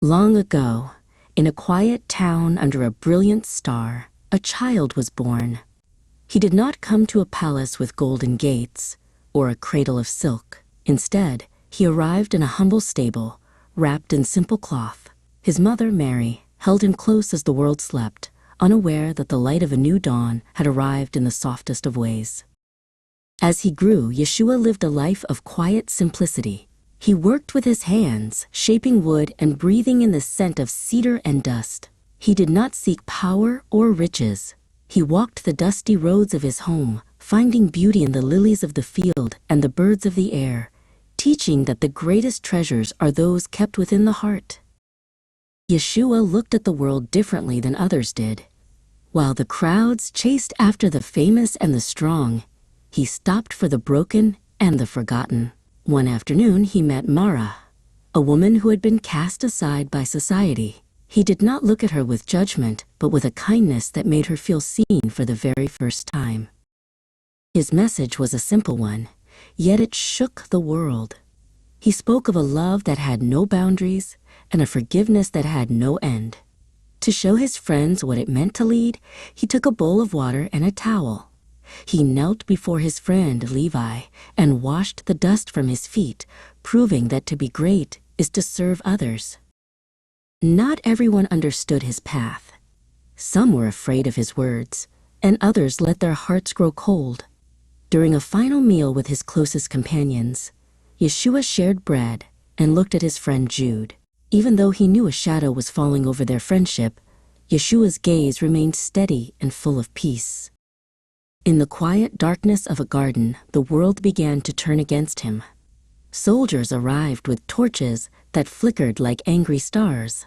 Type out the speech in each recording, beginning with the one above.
Long ago, in a quiet town under a brilliant star, a child was born. He did not come to a palace with golden gates or a cradle of silk. Instead, he arrived in a humble stable, wrapped in simple cloth. His mother, Mary, held him close as the world slept, unaware that the light of a new dawn had arrived in the softest of ways. As he grew, Yeshua lived a life of quiet simplicity. He worked with his hands, shaping wood and breathing in the scent of cedar and dust. He did not seek power or riches. He walked the dusty roads of his home, finding beauty in the lilies of the field and the birds of the air, teaching that the greatest treasures are those kept within the heart. Yeshua looked at the world differently than others did. While the crowds chased after the famous and the strong, he stopped for the broken and the forgotten. One afternoon he met Mara, a woman who had been cast aside by society. He did not look at her with judgment, but with a kindness that made her feel seen for the very first time. His message was a simple one, yet it shook the world. He spoke of a love that had no boundaries and a forgiveness that had no end. To show his friends what it meant to lead, he took a bowl of water and a towel. He knelt before his friend Levi and washed the dust from his feet, proving that to be great is to serve others. Not everyone understood his path. Some were afraid of his words, and others let their hearts grow cold. During a final meal with his closest companions, Yeshua shared bread and looked at his friend Jude. Even though he knew a shadow was falling over their friendship, Yeshua's gaze remained steady and full of peace. In the quiet darkness of a garden, the world began to turn against him. Soldiers arrived with torches that flickered like angry stars.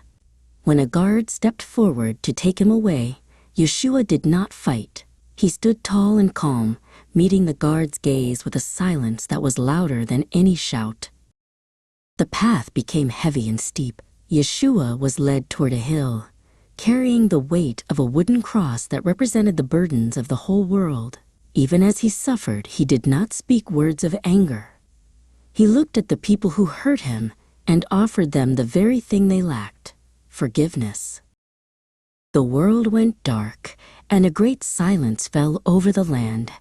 When a guard stepped forward to take him away, Yeshua did not fight. He stood tall and calm, meeting the guard's gaze with a silence that was louder than any shout. The path became heavy and steep. Yeshua was led toward a hill, carrying the weight of a wooden cross that represented the burdens of the whole world. Even as he suffered, he did not speak words of anger. He looked at the people who hurt him and offered them the very thing they lacked, forgiveness. The world went dark, and a great silence fell over the land.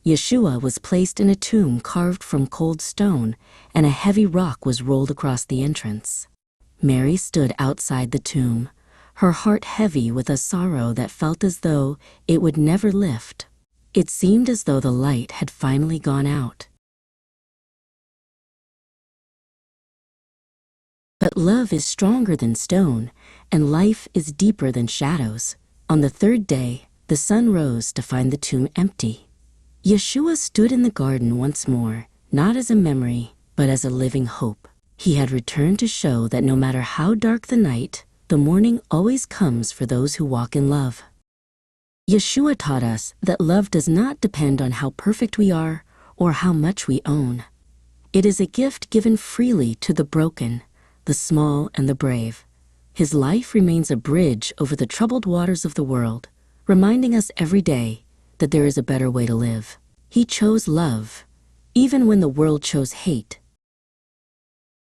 Yeshua was placed in a tomb carved from cold stone, and a heavy rock was rolled across the entrance. Mary stood outside the tomb, her heart heavy with a sorrow that felt as though it would never lift. It seemed as though the light had finally gone out. But love is stronger than stone, and life is deeper than shadows. On the third day, the sun rose to find the tomb empty. Yeshua stood in the garden once more, not as a memory, but as a living hope. He had returned to show that no matter how dark the night, the morning always comes for those who walk in love. Yeshua taught us that love does not depend on how perfect we are or how much we own. It is a gift given freely to the broken, the small, and the brave. His life remains a bridge over the troubled waters of the world, reminding us every day that there is a better way to live. He chose love, even when the world chose hate.